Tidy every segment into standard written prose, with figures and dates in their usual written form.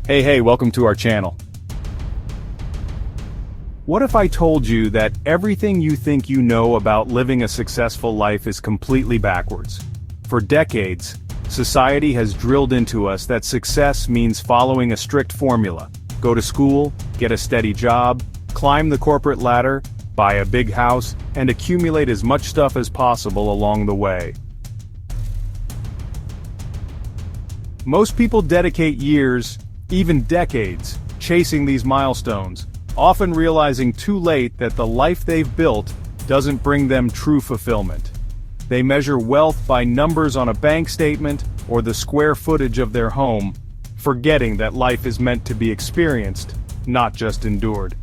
Hey, welcome to our channel. What if I told you that everything you think you know about living a successful life is completely backwards? For decades, society has drilled into us that success means following a strict formula. Go to school, get a steady job, climb the corporate ladder, buy a big house, and accumulate as much stuff as possible along the way. Most people dedicate years, even decades, chasing these milestones, often realizing too late that the life they've built doesn't bring them true fulfillment. They measure wealth by numbers on a bank statement or the square footage of their home, forgetting that life is meant to be experienced, not just endured.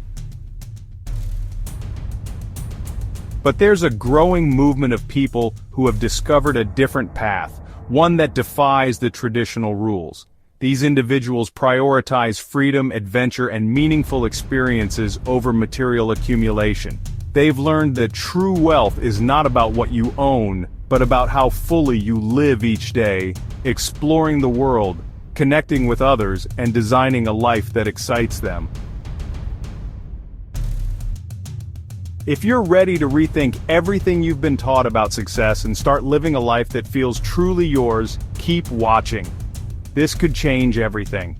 But there's a growing movement of people who have discovered a different path, one that defies the traditional rules. These individuals prioritize freedom, adventure, and meaningful experiences over material accumulation. They've learned that true wealth is not about what you own, but about how fully you live each day, exploring the world, connecting with others, and designing a life that excites them. If you're ready to rethink everything you've been taught about success and start living a life that feels truly yours, keep watching. This could change everything.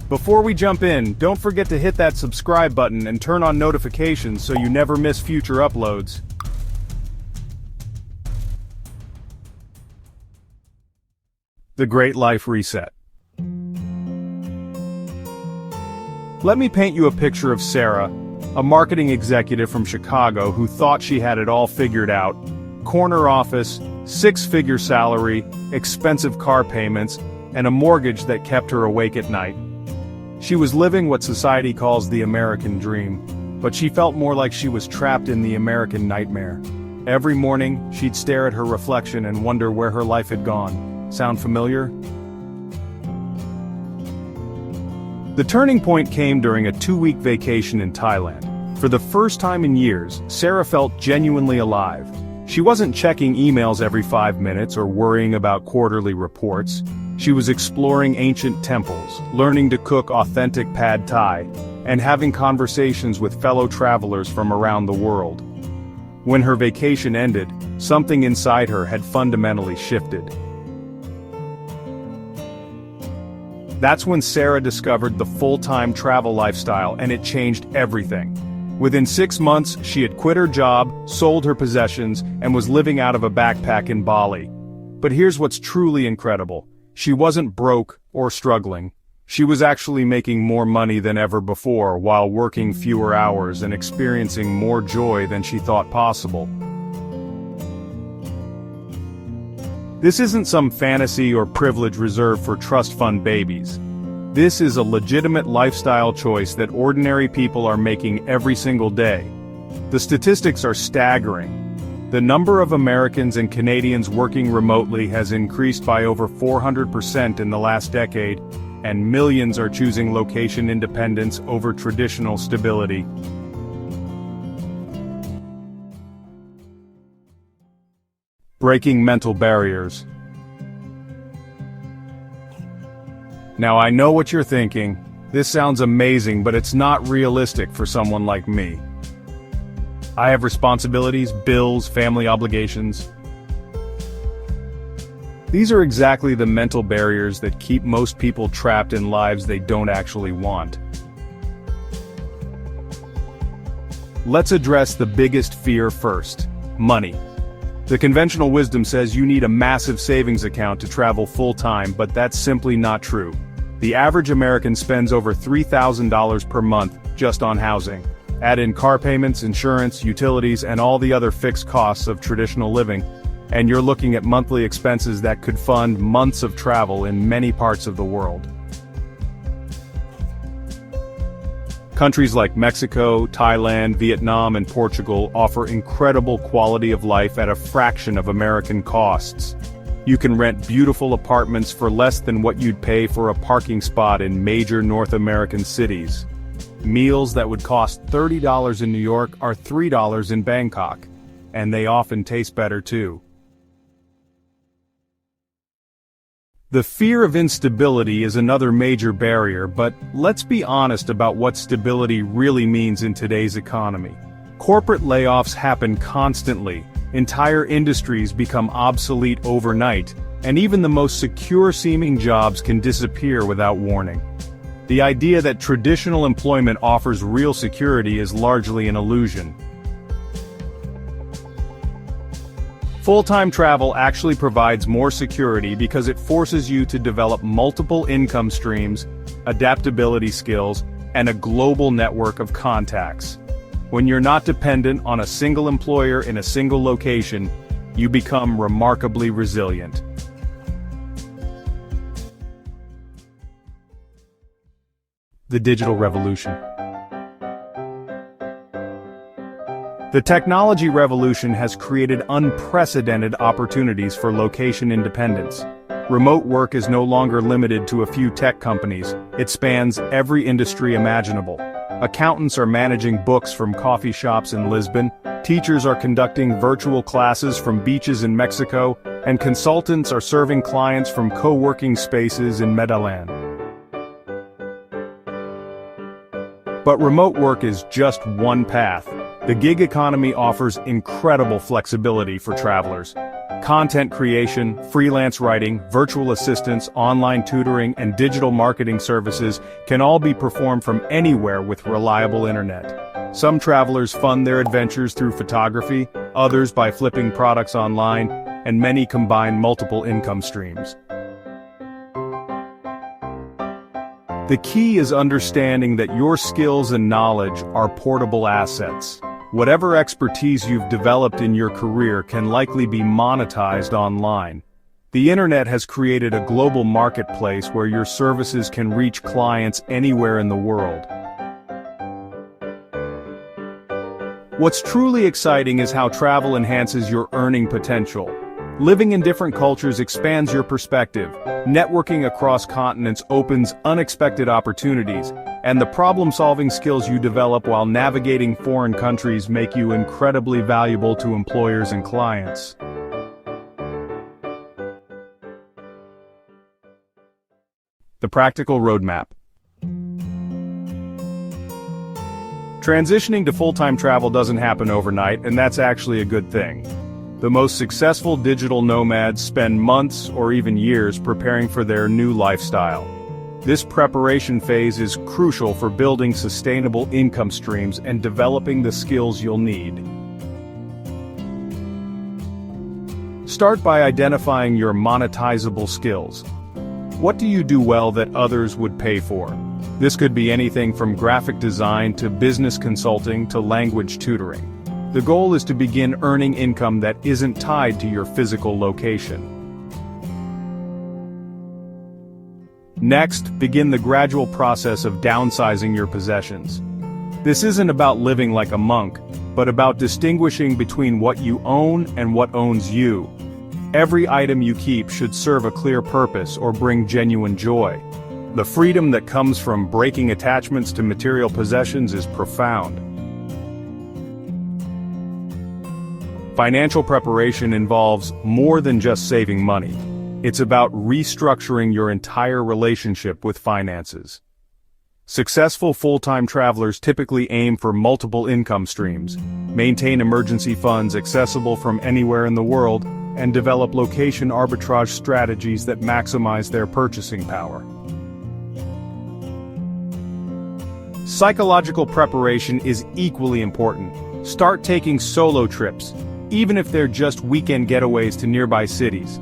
Before we jump in, don't forget to hit that subscribe button and turn on notifications so you never miss future uploads. The Great Life Reset. Let me paint you a picture of Sarah, a marketing executive from Chicago who thought she had it all figured out. Corner office, six-figure salary, expensive car payments, and a mortgage that kept her awake at night. She was living what society calls the American dream, but she felt more like she was trapped in the American nightmare. Every morning, she'd stare at her reflection and wonder where her life had gone. Sound familiar? The turning point came during a 2-week vacation in Thailand. For the first time in years, Sarah felt genuinely alive. She wasn't checking emails every 5 minutes or worrying about quarterly reports. She was exploring ancient temples, learning to cook authentic pad thai, and having conversations with fellow travelers from around the world. When her vacation ended, something inside her had fundamentally shifted. That's when Sarah discovered the full-time travel lifestyle, and it changed everything. Within 6 months, she had quit her job, sold her possessions, and was living out of a backpack in Bali. But here's what's truly incredible. She wasn't broke or struggling. She was actually making more money than ever before while working fewer hours and experiencing more joy than she thought possible. This isn't some fantasy or privilege reserved for trust fund babies. This is a legitimate lifestyle choice that ordinary people are making every single day. The statistics are staggering. The number of Americans and Canadians working remotely has increased by over 400% in the last decade, and millions are choosing location independence over traditional stability. Breaking mental barriers. Now I know what you're thinking. This sounds amazing, but it's not realistic for someone like me. I have responsibilities, bills, family obligations. These are exactly the mental barriers that keep most people trapped in lives they don't actually want. Let's address the biggest fear first: money. The conventional wisdom says you need a massive savings account to travel full-time, but that's simply not true. The average American spends over $3,000 per month just on housing. Add in car payments, insurance, utilities, and all the other fixed costs of traditional living, and you're looking at monthly expenses that could fund months of travel in many parts of the world. Countries like Mexico, Thailand, Vietnam, and Portugal offer incredible quality of life at a fraction of American costs. You can rent beautiful apartments for less than what you'd pay for a parking spot in major North American cities. Meals that would cost $30 in New York are $3 in Bangkok, and they often taste better too. The fear of instability is another major barrier, but let's be honest about what stability really means in today's economy. Corporate layoffs happen constantly, entire industries become obsolete overnight, and even the most secure-seeming jobs can disappear without warning. The idea that traditional employment offers real security is largely an illusion. Full-time travel actually provides more security because it forces you to develop multiple income streams, adaptability skills, and a global network of contacts. When you're not dependent on a single employer in a single location, you become remarkably resilient. The digital revolution. The technology revolution has created unprecedented opportunities for location independence. Remote work is no longer limited to a few tech companies, it spans every industry imaginable. Accountants are managing books from coffee shops in Lisbon, teachers are conducting virtual classes from beaches in Mexico, and consultants are serving clients from co-working spaces in Medellin. But remote work is just one path. The gig economy offers incredible flexibility for travelers. Content creation, freelance writing, virtual assistants, online tutoring, and digital marketing services can all be performed from anywhere with reliable internet. Some travelers fund their adventures through photography, others by flipping products online, and many combine multiple income streams. The key is understanding that your skills and knowledge are portable assets. Whatever expertise you've developed in your career can likely be monetized online. The internet has created a global marketplace where your services can reach clients anywhere in the world. What's truly exciting is how travel enhances your earning potential. Living in different cultures expands your perspective, networking across continents opens unexpected opportunities, and the problem-solving skills you develop while navigating foreign countries make you incredibly valuable to employers and clients. The practical roadmap. Transitioning to full-time travel doesn't happen overnight, and that's actually a good thing. The most successful digital nomads spend months or even years preparing for their new lifestyle. This preparation phase is crucial for building sustainable income streams and developing the skills you'll need. Start by identifying your monetizable skills. What do you do well that others would pay for? This could be anything from graphic design to business consulting to language tutoring. The goal is to begin earning income that isn't tied to your physical location. Next, begin the gradual process of downsizing your possessions. This isn't about living like a monk, but about distinguishing between what you own and what owns you. Every item you keep should serve a clear purpose or bring genuine joy. The freedom that comes from breaking attachments to material possessions is profound. Financial preparation involves more than just saving money. It's about restructuring your entire relationship with finances. Successful full-time travelers typically aim for multiple income streams, maintain emergency funds accessible from anywhere in the world, and develop location arbitrage strategies that maximize their purchasing power. Psychological preparation is equally important. Start taking solo trips, even if they're just weekend getaways to nearby cities.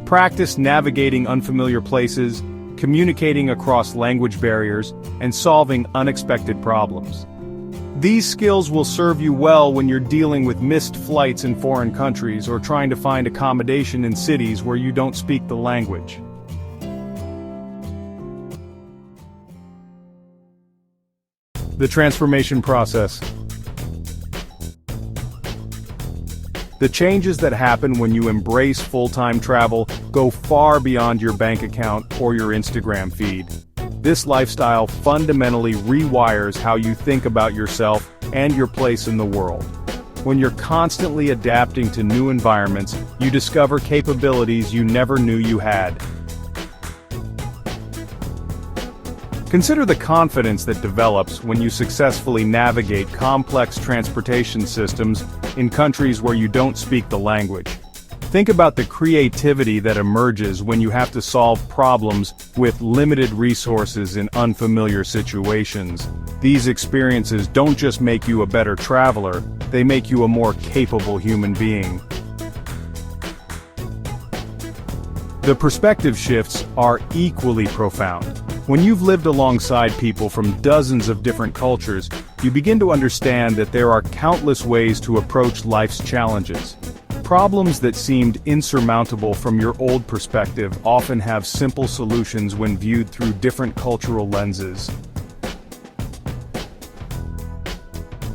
Practice navigating unfamiliar places, communicating across language barriers, and solving unexpected problems. These skills will serve you well when you're dealing with missed flights in foreign countries or trying to find accommodation in cities where you don't speak the language. The transformation process. The changes that happen when you embrace full-time travel go far beyond your bank account or your Instagram feed. This lifestyle fundamentally rewires how you think about yourself and your place in the world. When you're constantly adapting to new environments, you discover capabilities you never knew you had. Consider the confidence that develops when you successfully navigate complex transportation systems in countries where you don't speak the language. Think about the creativity that emerges when you have to solve problems with limited resources in unfamiliar situations. These experiences don't just make you a better traveler, they make you a more capable human being. The perspective shifts are equally profound. When you've lived alongside people from dozens of different cultures, you begin to understand that there are countless ways to approach life's challenges. Problems that seemed insurmountable from your old perspective often have simple solutions when viewed through different cultural lenses.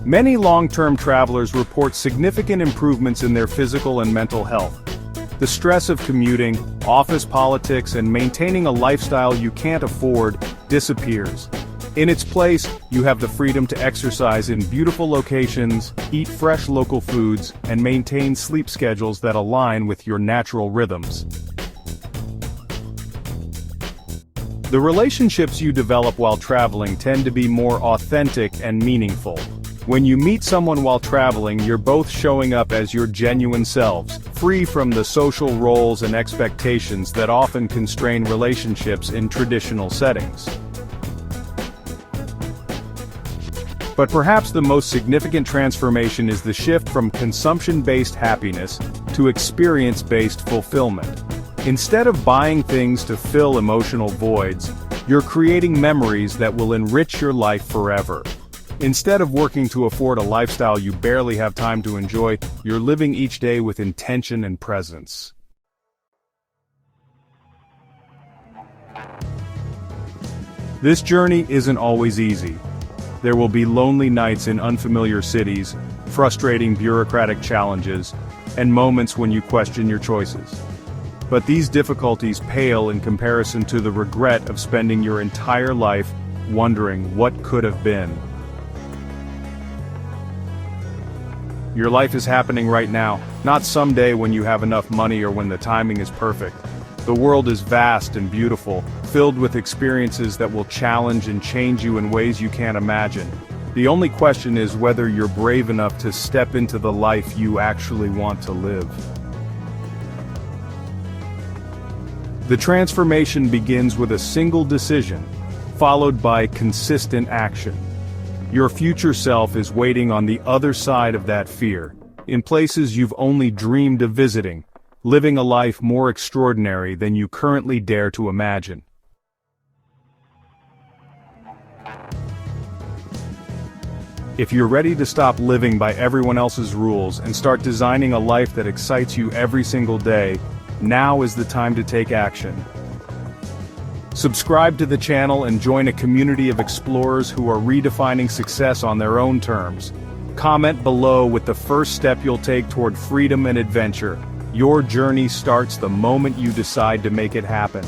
Many long-term travelers report significant improvements in their physical and mental health. The stress of commuting, office politics, and maintaining a lifestyle you can't afford disappears. In its place, you have the freedom to exercise in beautiful locations, eat fresh local foods, and maintain sleep schedules that align with your natural rhythms. The relationships you develop while traveling tend to be more authentic and meaningful. When you meet someone while traveling, you're both showing up as your genuine selves, free from the social roles and expectations that often constrain relationships in traditional settings. But perhaps the most significant transformation is the shift from consumption-based happiness to experience-based fulfillment. Instead of buying things to fill emotional voids, you're creating memories that will enrich your life forever. Instead of working to afford a lifestyle you barely have time to enjoy, you're living each day with intention and presence. This journey isn't always easy. There will be lonely nights in unfamiliar cities, frustrating bureaucratic challenges, and moments when you question your choices. But these difficulties pale in comparison to the regret of spending your entire life wondering what could have been. Your life is happening right now, not someday when you have enough money or when the timing is perfect. The world is vast and beautiful, filled with experiences that will challenge and change you in ways you can't imagine. The only question is whether you're brave enough to step into the life you actually want to live. The transformation begins with a single decision, followed by consistent action. Your future self is waiting on the other side of that fear, in places you've only dreamed of visiting, living a life more extraordinary than you currently dare to imagine. If you're ready to stop living by everyone else's rules and start designing a life that excites you every single day, now is the time to take action. Subscribe to the channel and join a community of explorers who are redefining success on their own terms. Comment below with the first step you'll take toward freedom and adventure. Your journey starts the moment you decide to make it happen.